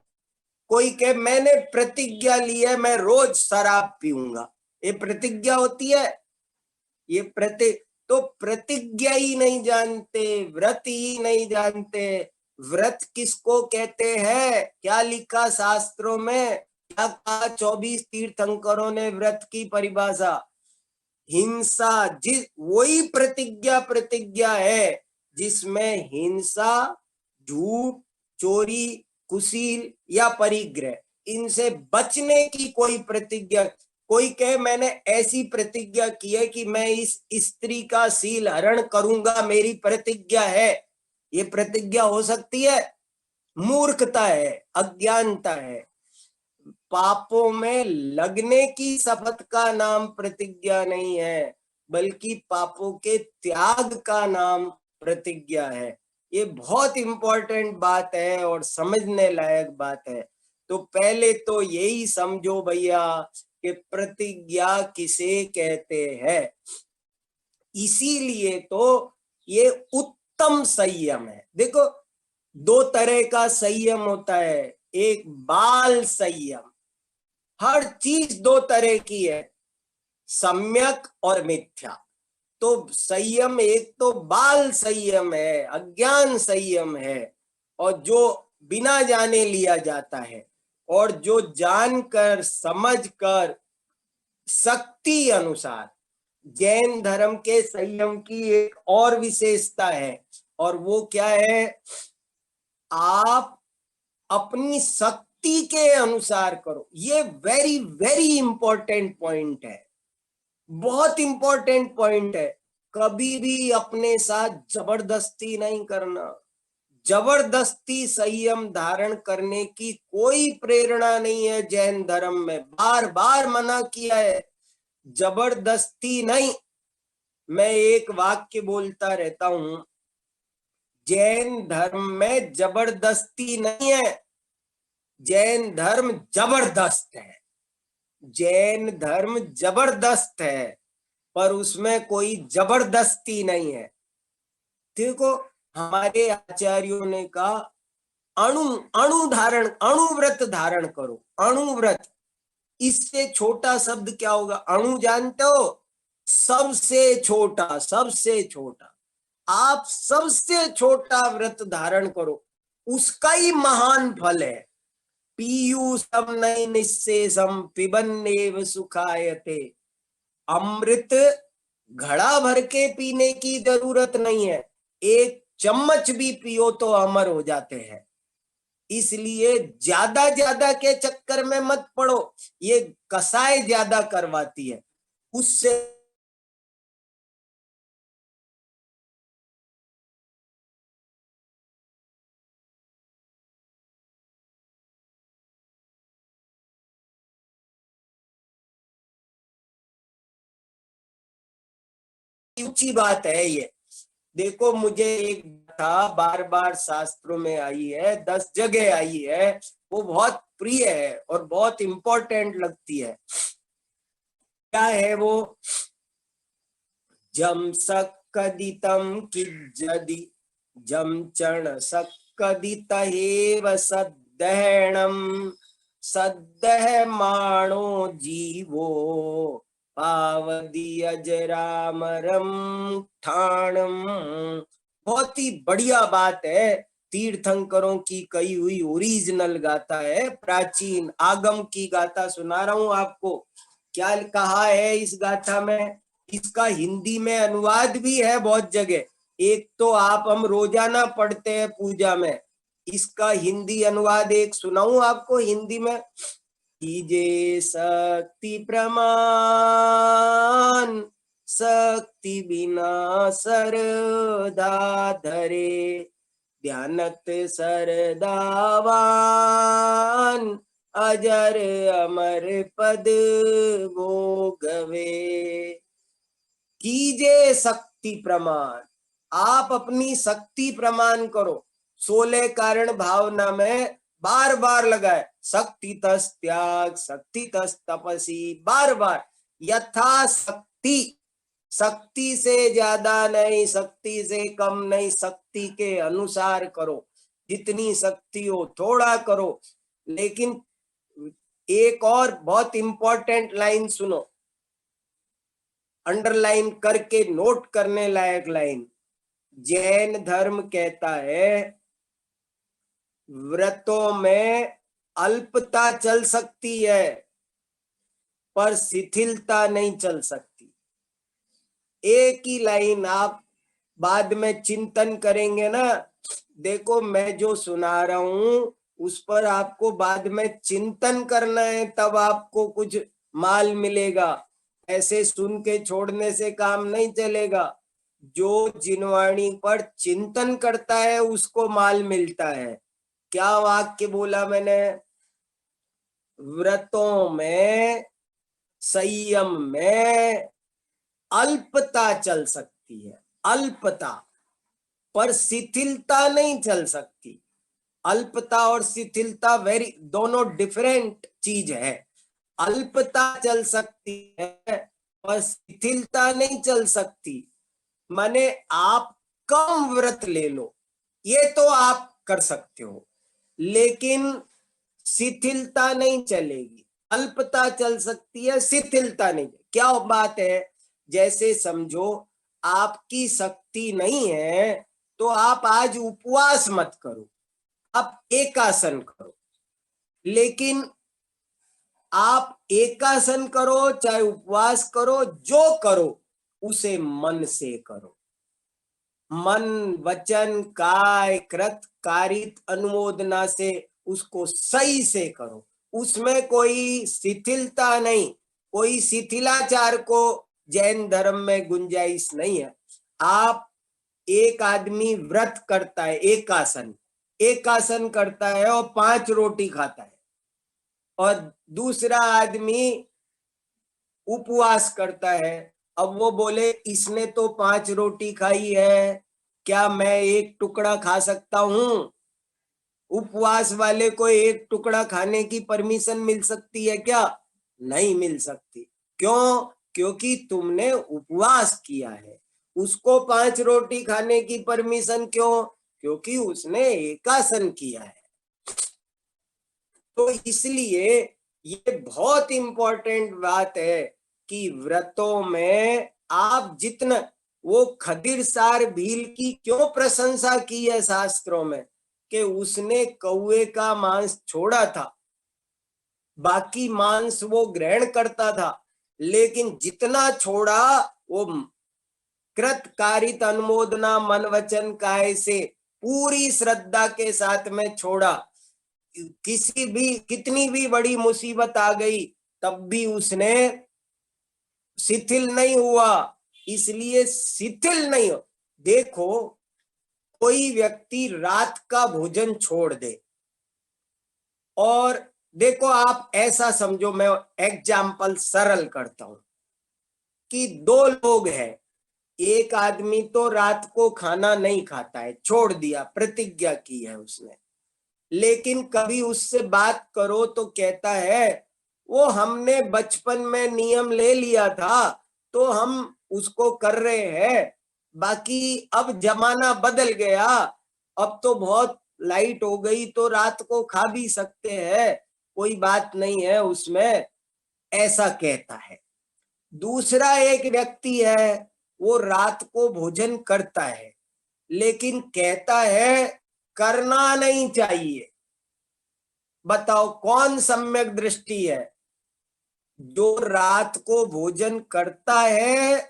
कोई कहे मैंने प्रतिज्ञा ली है मैं रोज शराब पीऊंगा, ये प्रतिज्ञा होती है? ये तो प्रतिज्ञा ही नहीं जानते, व्रत ही नहीं जानते। व्रत किसको कहते हैं? क्या लिखा शास्त्रों में, क्या कहा 24 तीर्थंकरों ने व्रत की परिभाषा? हिंसा, वही प्रतिज्ञा है जिसमें हिंसा, झूठ, चोरी, कुशील या परिग्रह, इनसे बचने की कोई प्रतिज्ञा। कोई कहे मैंने ऐसी प्रतिज्ञा की है कि मैं इस स्त्री का शील हरण करूंगा, मेरी प्रतिज्ञा है। ये प्रतिज्ञा हो सकती है? मूर्खता है, अज्ञानता है। पापों में लगने की शपथ का नाम प्रतिज्ञा नहीं है, बल्कि पापों के त्याग का नाम प्रतिज्ञा है। ये बहुत इंपॉर्टेंट बात है और समझने लायक बात है। तो पहले तो यही समझो भैया कि प्रतिज्ञा किसे कहते हैं। इसीलिए तो ये उत्तम संयम है। देखो, दो तरह का संयम होता है, एक बाल संयम, हर चीज दो तरह की है, सम्यक और मिथ्या। तो संयम एक तो बाल संयम है, अज्ञान संयम है, और जो बिना जाने लिया जाता है, और जो जानकर समझकर शक्ति अनुसार। जैन धर्म के संयम की एक और विशेषता है, और वो क्या है, आप अपनी शक्ति के अनुसार करो। ये वेरी वेरी इंपॉर्टेंट पॉइंट है, बहुत इंपॉर्टेंट पॉइंट है। कभी भी अपने साथ जबरदस्ती नहीं करना। जबरदस्ती संयम धारण करने की कोई प्रेरणा नहीं है जैन धर्म में, बार बार मना किया है, जबरदस्ती नहीं। मैं एक वाक्य बोलता रहता हूं, जैन धर्म में जबरदस्ती नहीं है, जैन धर्म जबरदस्त है। जैन धर्म जबरदस्त है, पर उसमें कोई जबरदस्ती नहीं है। देखो, हमारे आचार्यों ने कहा अणु अणुव्रत धारण करो। अणुव्रत, इससे छोटा शब्द क्या होगा? अणु जानते हो? सबसे छोटा, सबसे छोटा। आप सबसे छोटा व्रत धारण करो, उसका ही महान फल है। पीयूषम नई निःशेषम पिबन्नेव सुखायते। अमृत घड़ा भर के पीने की जरूरत नहीं है, एक चम्मच भी पियो तो अमर हो जाते हैं। इसलिए ज्यादा ज्यादा के चक्कर में मत पड़ो, ये कसाय ज्यादा करवाती है, उससे ऊंची बात है ये। देखो, मुझे एक था, बार बार शास्त्रों में आई है, 10 जगह आई है, वो बहुत प्रिय है और बहुत इंपॉर्टेंट लगती है। क्या है वो? जम सक्कदितम किज्जदि जम चण सक्कदित हेव सद्दहणम सद्दहमाणो जीवो पावदी अजरामरम ठाणम। बहुत ही बढ़िया बात है, तीर्थंकरों की कही हुई ओरिजिनल गाथा है, प्राचीन आगम की गाथा सुना रहा हूं आपको। क्या कहा है इस गाथा में? इसका हिंदी में अनुवाद भी है बहुत जगह। एक तो हम रोजाना पढ़ते हैं पूजा में, इसका हिंदी अनुवाद एक सुनाऊं आपको हिंदी में। कीजे शक्ति प्रमाण, शक्ति बिना सरदा धरे, ध्यानत सरदावान अजर अमर पद भोगवे। कीजे शक्ति प्रमाण, आप अपनी शक्ति प्रमाण करो। 16 कारण भावना में बार बार लगाए, शक्ति तस त्याग, शक्ति तस तपसी, बार बार यथा शक्ति। शक्ति से ज्यादा नहीं, शक्ति से कम नहीं, शक्ति के अनुसार करो, जितनी शक्ति हो थोड़ा करो। लेकिन एक और बहुत इंपॉर्टेंट लाइन सुनो, अंडरलाइन करके नोट करने लायक लाइन। जैन धर्म कहता है व्रतों में अल्पता चल सकती है, पर शिथिलता नहीं चल सकती। एक ही लाइन आप बाद में चिंतन करेंगे ना। देखो, मैं जो सुना रहा हूं उस पर आपको बाद में चिंतन करना है, तब आपको कुछ माल मिलेगा। ऐसे सुन के छोड़ने से काम नहीं चलेगा। जो जिनवाणी पर चिंतन करता है उसको माल मिलता है। क्या वाक्य बोला मैंने? व्रतों में, संयम में अल्पता चल सकती है, अल्पता, पर शिथिलता नहीं चल सकती। अल्पता और शिथिलता दोनों डिफरेंट चीज है। अल्पता चल सकती है पर शिथिलता नहीं चल सकती। माने आप कम व्रत ले लो, ये तो आप कर सकते हो, लेकिन शिथिलता नहीं चलेगी। अल्पता चल सकती है, शिथिलता नहीं। क्या बात है? जैसे समझो आपकी शक्ति नहीं है तो आप आज उपवास मत करो, आप एकासन करो। लेकिन आप एकासन करो चाहे उपवास करो, जो करो उसे मन से करो। मन, वचन, काय, कृत, कारित, अनुमोदना से उसको सही से करो। उसमें कोई शिथिलता नहीं, कोई शिथिलाचार को जैन धर्म में गुंजाइश नहीं है। आप, एक आदमी व्रत करता है, एकासन, एकासन करता है और 5 रोटी खाता है, और दूसरा आदमी उपवास करता है। अब वो बोले इसने तो 5 रोटी खाई है, क्या मैं एक टुकड़ा खा सकता हूं? उपवास वाले को एक टुकड़ा खाने की परमिशन मिल सकती है क्या? नहीं मिल सकती। क्यों? क्योंकि तुमने उपवास किया है। उसको 5 रोटी खाने की परमिशन क्यों? क्योंकि उसने एकासन किया है। तो इसलिए ये बहुत इंपॉर्टेंट बात है कि व्रतों में आप जितना, वो खदिर सार भील की क्यों प्रशंसा की है शास्त्रों में, कि उसने कौवे का मांस छोड़ा था, बाकी मांस वो ग्रहण करता था, लेकिन जितना छोड़ा वो कृत, कारित, अनुमोदना, मन, वचन, काय से पूरी श्रद्धा के साथ में छोड़ा। किसी भी, कितनी भी बड़ी मुसीबत आ गई तब भी उसने शिथिल नहीं हुआ। इसलिए शिथिल नहीं हो। देखो, कोई व्यक्ति रात का भोजन छोड़ दे, और देखो आप ऐसा समझो, मैं एग्जाम्पल सरल करता हूं कि 2 लोग हैं। एक आदमी तो रात को खाना नहीं खाता है, छोड़ दिया, प्रतिज्ञा की है उसने। लेकिन कभी उससे बात करो तो कहता है वो हमने बचपन में नियम ले लिया था तो हम उसको कर रहे हैं, बाकी अब जमाना बदल गया, अब तो बहुत लाइट हो गई तो रात को खा भी सकते हैं, कोई बात नहीं है उसमें, ऐसा कहता है। दूसरा एक व्यक्ति है, वो रात को भोजन करता है लेकिन कहता है करना नहीं चाहिए। बताओ कौन सम्यक दृष्टि है? जो रात को भोजन करता है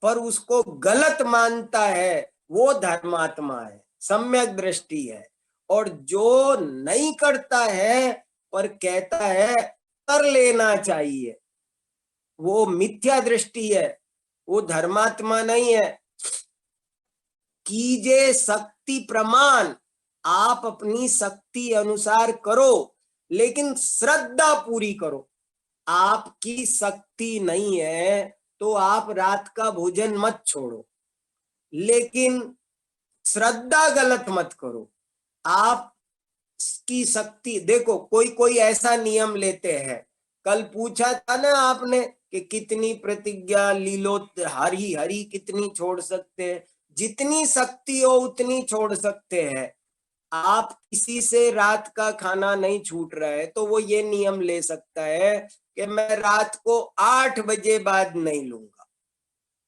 पर उसको गलत मानता है वो धर्मात्मा है, सम्यक दृष्टि है। और जो नहीं करता है पर कहता है कर लेना चाहिए, वो मिथ्या दृष्टि है, वो धर्मात्मा नहीं है। कीजे शक्ति प्रमाण, आप अपनी शक्ति अनुसार करो लेकिन श्रद्धा पूरी करो। आपकी शक्ति नहीं है तो आप रात का भोजन मत छोड़ो, लेकिन श्रद्धा गलत मत करो। आप की शक्ति देखो, कोई कोई ऐसा नियम लेते हैं, कल पूछा था ना आपने कि कितनी प्रतिज्ञा लीलो हरी हरी कितनी छोड़ सकते हैं? जितनी शक्ति हो उतनी छोड़ सकते हैं। आप किसी से रात का खाना नहीं छूट रहा है तो वो ये नियम ले सकता है कि मैं रात को 8 बजे बाद नहीं लूंगा,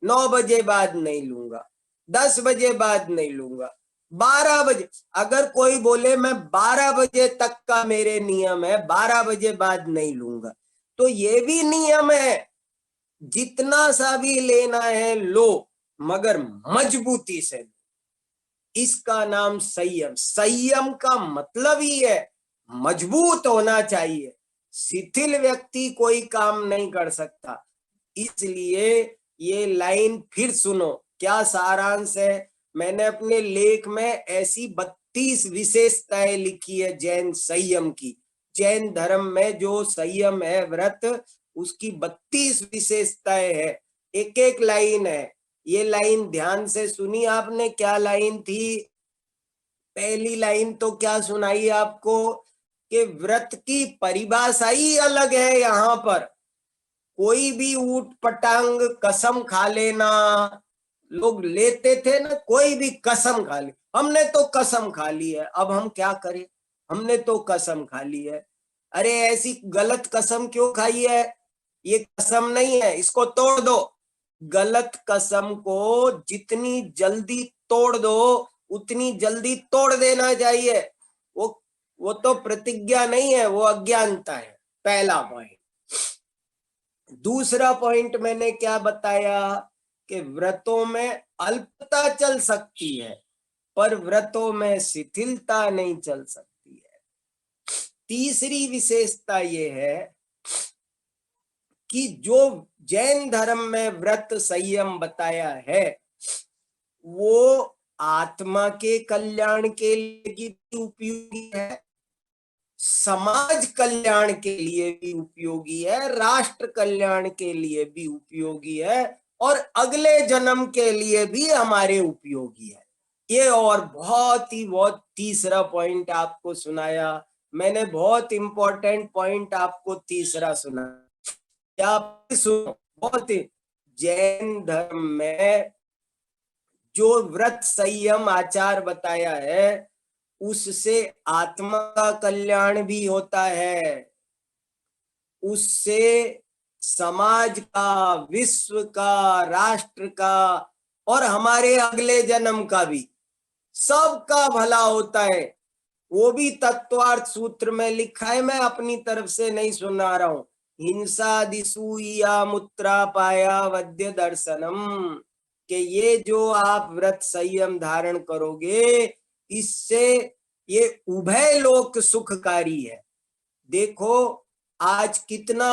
9 बजे बाद नहीं लूंगा, 10 बजे बाद नहीं लूंगा, 12 बजे। अगर कोई बोले मैं 12 बजे तक का मेरे नियम है, 12 बजे बाद नहीं लूंगा, तो ये भी नियम है। जितना सा भी लेना है लो, मगर मजबूती से। इसका नाम संयम। संयम का मतलब ही है मजबूत होना चाहिए। शिथिल व्यक्ति कोई काम नहीं कर सकता। इसलिए ये लाइन फिर सुनो, क्या सारांश है। मैंने अपने लेख में ऐसी 32 विशेषताएं लिखी है जैन संयम की, जैन धर्म में जो संयम है, व्रत, उसकी 32 विशेषताएं है। एक एक लाइन है, ये लाइन ध्यान से सुनी आपने? क्या लाइन थी? पहली लाइन तो क्या सुनाई आपको कि व्रत की परिभाषा ही अलग है। यहाँ पर कोई भी ऊट पटांग कसम खा लेना, लोग लेते थे ना, कोई भी कसम खा ली, हमने तो कसम खा ली है, अब हम क्या करें, हमने तो कसम खा ली है। अरे ऐसी गलत कसम क्यों खाई है? ये कसम नहीं है, इसको तोड़ दो। गलत कसम को जितनी जल्दी तोड़ दो उतनी जल्दी तोड़ देना चाहिए। वो तो प्रतिज्ञा नहीं है, वो अज्ञानता है। पहला पॉइंट। दूसरा पॉइंट मैंने क्या बताया कि व्रतों में अल्पता चल सकती है पर व्रतों में शिथिलता नहीं चल सकती है। तीसरी विशेषता ये है कि जो जैन धर्म में व्रत संयम बताया है वो आत्मा के कल्याण के लिए भी उपयोगी है, समाज कल्याण के लिए भी उपयोगी है, राष्ट्र कल्याण के लिए भी उपयोगी है और अगले जन्म के लिए भी हमारे उपयोगी है। ये और बहुत तीसरा पॉइंट आपको सुनाया मैंने, बहुत इंपॉर्टेंट पॉइंट आपको तीसरा सुना। आप सुनो, बहुत जैन धर्म में जो व्रत संयम आचार बताया है उससे आत्मा का कल्याण भी होता है, उससे समाज का, विश्व का, राष्ट्र का और हमारे अगले जन्म का भी, सबका भला होता है। वो भी तत्वार्थ सूत्र में लिखा है, मैं अपनी तरफ से नहीं सुना रहा हूं। हिंसा दिसूया मुत्रा पाया वद्य दर्शनम, कि ये जो आप व्रत संयम धारण करोगे इससे ये उभय लोक सुखकारी है। देखो आज कितना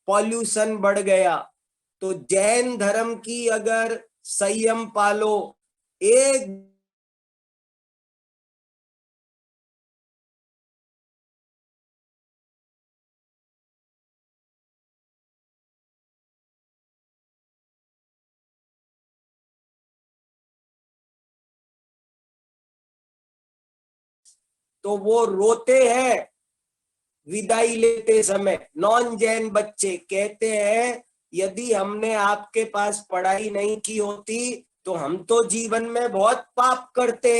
पॉल्यूशन बढ़ गया, तो जैन धर्म की अगर संयम पालो, एक तो वो रोते हैं विदाई लेते समय। नॉन जैन बच्चे कहते हैं यदि हमने आपके पास पढ़ाई नहीं की होती तो हम तो जीवन में बहुत पाप करते,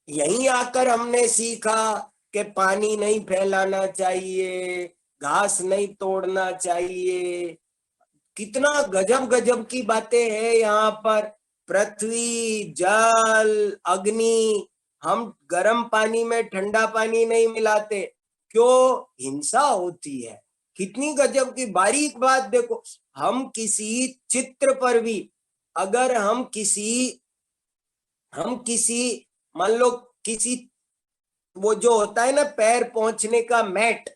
यहीं आकर हमने सीखा कि पानी नहीं फैलाना चाहिए, घास नहीं तोड़ना चाहिए। कितना गजब गजब की बातें हैं यहाँ पर। पृथ्वी, जल, अग्नि, हम गर्म पानी में ठंडा पानी नहीं मिलाते, क्यों? हिंसा होती है। कितनी गजब की बारीक बात देखो। हम किसी चित्र पर भी अगर हम किसी मान लो किसी, वो जो होता है ना पैर पहुंचने का मैट,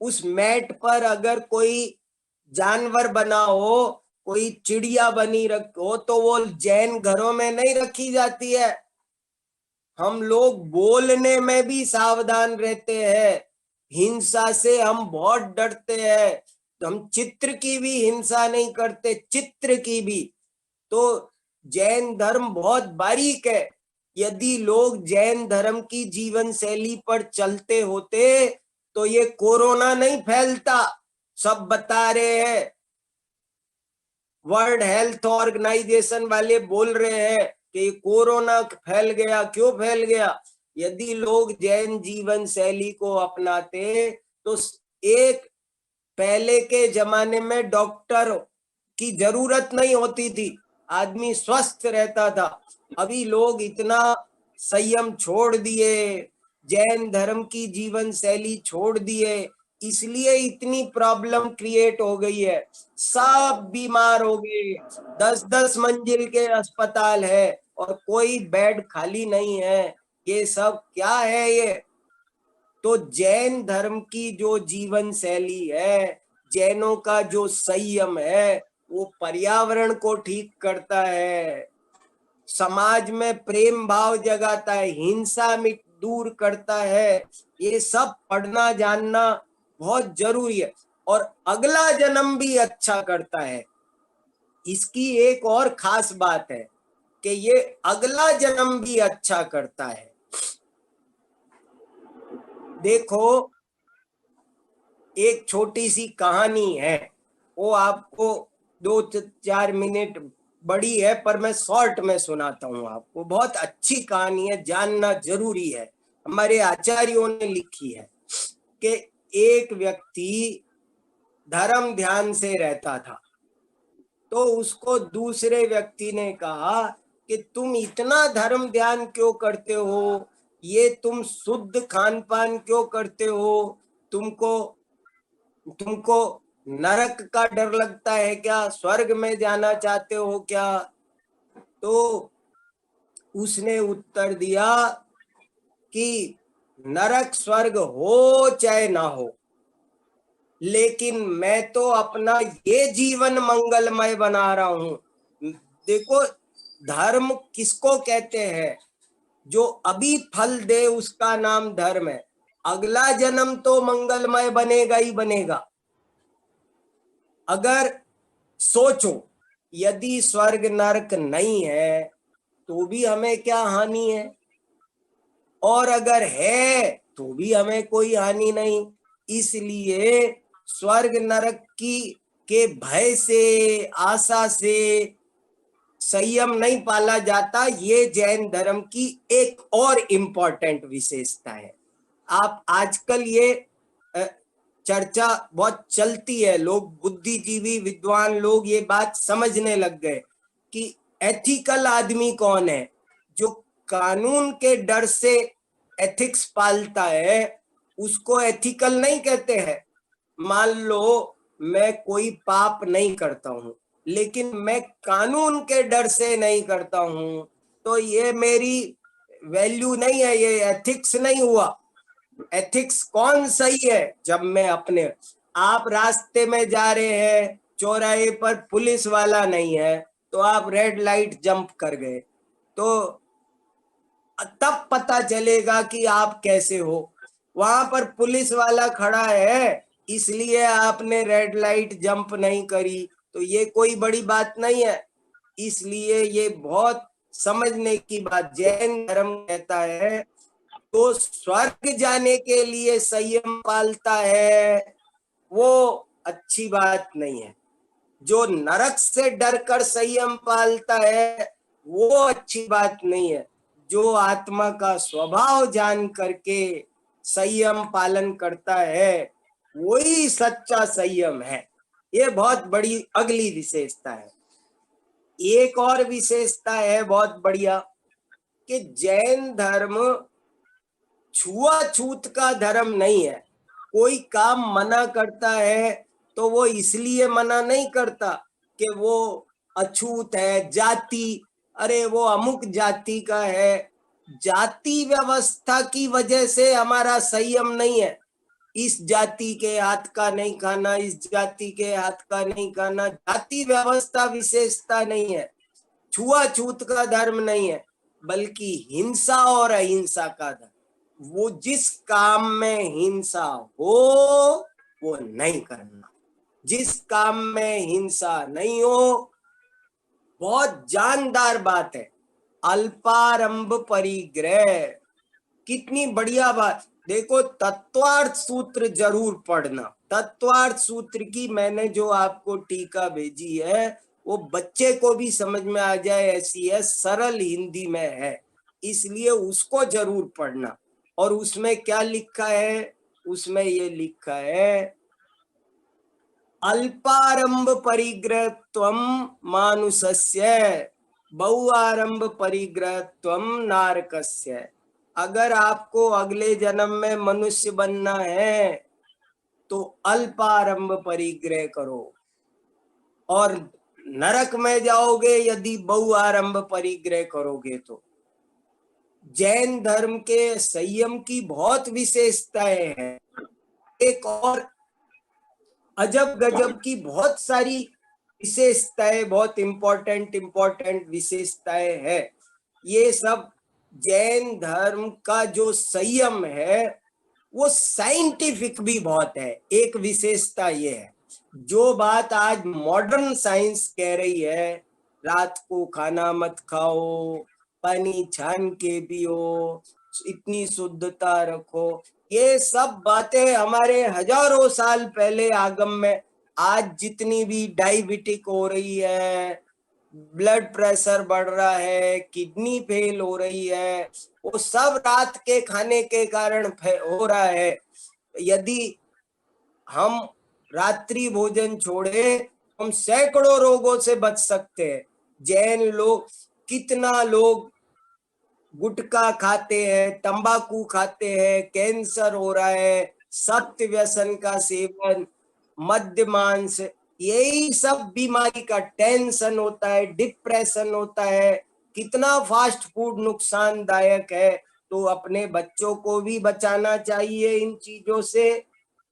उस मैट पर अगर कोई जानवर बना हो, कोई चिड़िया बनी हो, तो वो जैन घरों में नहीं रखी जाती है। हम लोग बोलने में भी सावधान रहते हैं, हिंसा से हम बहुत डरते हैं, तो हम चित्र की भी हिंसा नहीं करते, चित्र की भी। तो जैन धर्म बहुत बारीक है। यदि लोग जैन धर्म की जीवन शैली पर चलते होते तो ये कोरोना नहीं फैलता। सब बता रहे हैं, वर्ल्ड हेल्थ ऑर्गेनाइजेशन वाले बोल रहे हैं कि कोरोना फैल गया। क्यों फैल गया? यदि लोग जैन जीवन शैली को अपनाते तो एक, पहले के जमाने में डॉक्टर की जरूरत नहीं होती थी, आदमी स्वस्थ रहता था। अभी लोग इतना संयम छोड़ दिए, जैन धर्म की जीवन शैली छोड़ दिए, इसलिए इतनी प्रॉब्लम क्रिएट हो गई है। सब बीमार हो गए, 10-10 मंजिल के अस्पताल है और कोई बेड खाली नहीं है। ये सब क्या है ये? तो जैन धर्म की जो जीवन शैली है, जैनों का जो संयम है, वो पर्यावरण को ठीक करता है, समाज में प्रेम भाव जगाता है, हिंसा दूर करता है। ये सब पढ़ना जानना बहुत जरूरी है। और अगला जन्म भी अच्छा करता है। इसकी एक और खास बात है कि ये अगला जन्म भी अच्छा करता है। देखो, एक छोटी सी कहानी है, वो आपको 2-4 मिनट बड़ी है, पर मैं शॉर्ट में सुनाता हूँ आपको। बहुत अच्छी कहानी है, जानना जरूरी है। हमारे आचार्यों ने लिखी है कि एक व्यक्ति धर्म ध्यान से रहता था, तो उसको दूसरे व्यक्ति ने कहा कि तुम इतना धर्म ध्यान क्यों करते हो, ये तुम शुद्ध खान पान क्यों करते हो, तुमको तुमको नरक का डर लगता है क्या, स्वर्ग में जाना चाहते हो क्या। तो उसने उत्तर दिया कि नरक स्वर्ग हो चाहे ना हो, लेकिन मैं तो अपना ये जीवन मंगलमय बना रहा हूं। देखो, धर्म किसको कहते हैं? जो अभी फल दे उसका नाम धर्म है। अगला जन्म तो मंगलमय बनेगा ही बनेगा। अगर सोचो, यदि स्वर्ग नरक नहीं है तो भी हमें क्या हानि है, और अगर है तो भी हमें कोई हानि नहीं। इसलिए स्वर्ग नरक की के भय से, आशा से संयम नहीं पाला जाता। ये जैन धर्म की एक और इम्पोर्टेंट विशेषता है। आप आजकल ये चर्चा बहुत चलती है, लोग बुद्धिजीवी विद्वान लोग ये बात समझने लग गए कि एथिकल आदमी कौन है, जो कानून के डर से एथिक्स पालता है, उसको एथिकल नहीं कहते हैं। मान लो मैं कोई पाप नहीं करता हूं, लेकिन मैं कानून के डर से नहीं करता हूं, तो ये मेरी वैल्यू नहीं है, ये एथिक्स नहीं हुआ। एथिक्स कौन सही है? जब मैं अपने, आप रास्ते में जा रहे हैं, चौराहे पर पुलिस वाला नहीं है, तो आप रेड लाइट जंप कर गए, तो तब पता चलेगा कि आप कैसे हो। वहां पर पुलिस वाला खड़ा है, इसलिए आपने रेड लाइट जंप नहीं करी, तो ये कोई बड़ी बात नहीं है। इसलिए ये बहुत समझने की बात। जैन धर्म कहता है तो स्वर्ग जाने के लिए संयम पालता है, वो अच्छी बात नहीं है। जो नरक से डरकर संयम पालता है, वो अच्छी बात नहीं है। जो आत्मा का स्वभाव जान करके संयम पालन करता है, वही सच्चा संयम है। ये बहुत बड़ी अगली विशेषता है। एक और विशेषता है बहुत बढ़िया, कि जैन धर्म छुआछूत का धर्म नहीं है। कोई काम मना करता है तो वो इसलिए मना नहीं करता कि वो अछूत है, जाति, अरे वो अमुक जाति का है। जाति व्यवस्था की वजह से हमारा संयम नहीं है। इस जाति के हाथ का नहीं खाना, इस जाति के हाथ का नहीं खाना, जाति व्यवस्था विशेषता नहीं है, छुआछूत का धर्म नहीं है, बल्कि हिंसा और अहिंसा का धर्म। वो जिस काम में हिंसा हो वो नहीं करना, जिस काम में हिंसा नहीं हो। बहुत जानदार बात है, अल्पारंभ परिग्रह, कितनी बढ़िया बात। देखो, तत्वार्थ सूत्र जरूर पढ़ना। तत्वार्थ सूत्र की मैंने जो आपको टीका भेजी है, वो बच्चे को भी समझ में आ जाए ऐसी है, सरल हिंदी में है, इसलिए उसको जरूर पढ़ना। और उसमें क्या लिखा है? उसमें ये लिखा है, अल्पारंभ परिग्रहत्वम मानुषस्य, बहुआरंभ परिग्रहत्वम नारकस्य। अगर आपको अगले जन्म में मनुष्य बनना है तो अल्पारंभ परिग्रह करो, और नरक में जाओगे यदि बहुआरंभ परिग्रह करोगे तो। जैन धर्म के संयम की बहुत विशेषताएं हैं। एक और अजब गजब की बहुत सारी विशेषताएं, बहुत इंपॉर्टेंट विशेषताएं हैं। ये सब जैन धर्म का जो संयम है वो साइंटिफिक भी बहुत है। एक विशेषता ये है, जो बात आज मॉडर्न साइंस कह रही है, रात को खाना मत खाओ, पानी छान के पियो, इतनी शुद्धता रखो, ये सब बातें हमारे हजारों साल पहले आगम में। आज जितनी भी डायबिटिक हो रही है, ब्लड प्रेशर बढ़ रहा है, किडनी फेल हो रही है, वो सब रात के खाने के कारण हो रहा है। यदि हम रात्रि भोजन छोड़े, हम सैकड़ों रोगों से बच सकते हैं। जैन लोग, कितना लोग गुटखा खाते हैं, तंबाकू खाते हैं, कैंसर हो रहा है, सप्त व्यसन का सेवन, मद्यमांस, यही सब बीमारी का, टेंशन होता है, डिप्रेशन होता है। कितना फास्ट फूड नुकसानदायक है। तो अपने बच्चों को भी बचाना चाहिए इन चीजों से,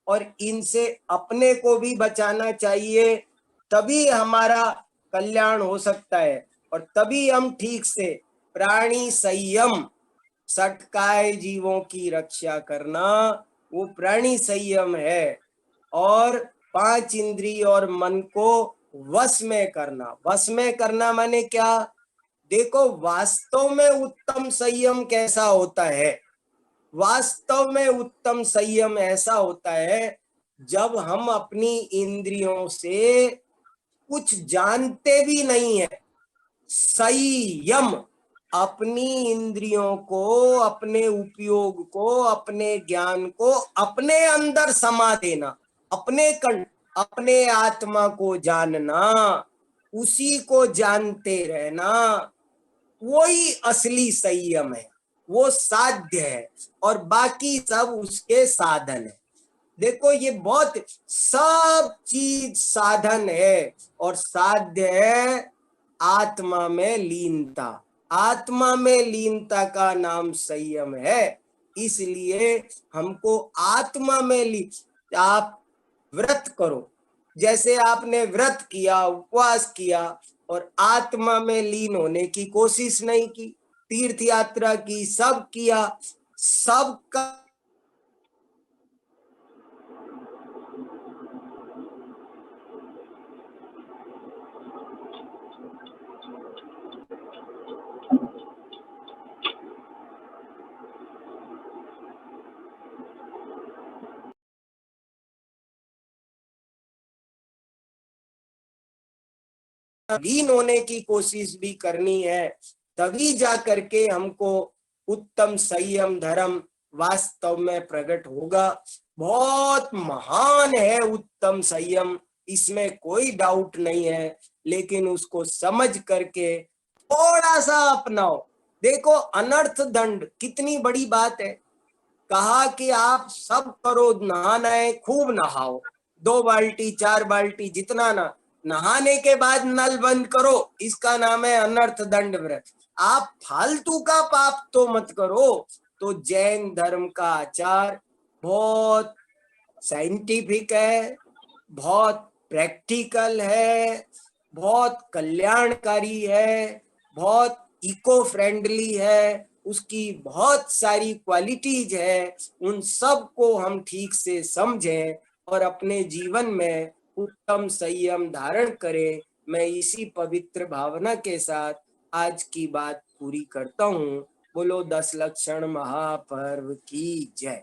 और इनसे अपने को भी बचाना चाहिए। तभी हमारा कल्याण हो सकता है, और तभी हम ठीक से प्राणी संयम, सटकाए जीवों की रक्षा करना, वो प्राणी संयम है। और पांच इंद्रिय और मन को वश में करना। वश में करना माने क्या? देखो, वास्तव में उत्तम संयम कैसा होता है? वास्तव में उत्तम संयम ऐसा होता है जब हम अपनी इंद्रियों से कुछ जानते भी नहीं है। संयम, अपनी इंद्रियों को, अपने उपयोग को, अपने ज्ञान को अपने अंदर समा देना, अपने आत्मा को जानना, उसी को जानते रहना, वही असली संयम है। वो साध्य है, और बाकी सब उसके साधन है। देखो, ये बहुत, सब चीज साधन है, और साध्य है आत्मा में लीनता। आत्मा में लीनता का नाम संयम है। इसलिए हमको आत्मा में आप व्रत करो, जैसे आपने व्रत किया, उपवास किया, और आत्मा में लीन होने की कोशिश नहीं की, तीर्थ यात्रा की, सब किया, सबका लीन होने की कोशिश भी करनी है। तभी जा करके हमको उत्तम संयम धर्म वास्तव में प्रकट होगा। बहुत महान है उत्तम संयम, इसमें कोई डाउट नहीं है, लेकिन उसको समझ करके थोड़ा सा अपनाओ। देखो, अनर्थ दंड कितनी बड़ी बात है। कहा कि आप सब करो, नहाना है खूब नहाओ, 2 बाल्टी 4 बाल्टी जितना ना, नहाने के बाद नल बंद करो, इसका नाम है अनर्थ दंड व्रत। आप फालतू का पाप तो मत करो। तो जैन धर्म का आचार बहुत साइंटिफिक है, बहुत प्रैक्टिकल है, बहुत कल्याणकारी है, बहुत इको फ्रेंडली है, उसकी बहुत सारी क्वालिटीज है। उन सब को हम ठीक से समझें और अपने जीवन में उत्तम संयम धारण करें। मैं इसी पवित्र भावना के साथ आज की बात पूरी करता हूँ। बोलो 10 लक्षण महापर्व की जय।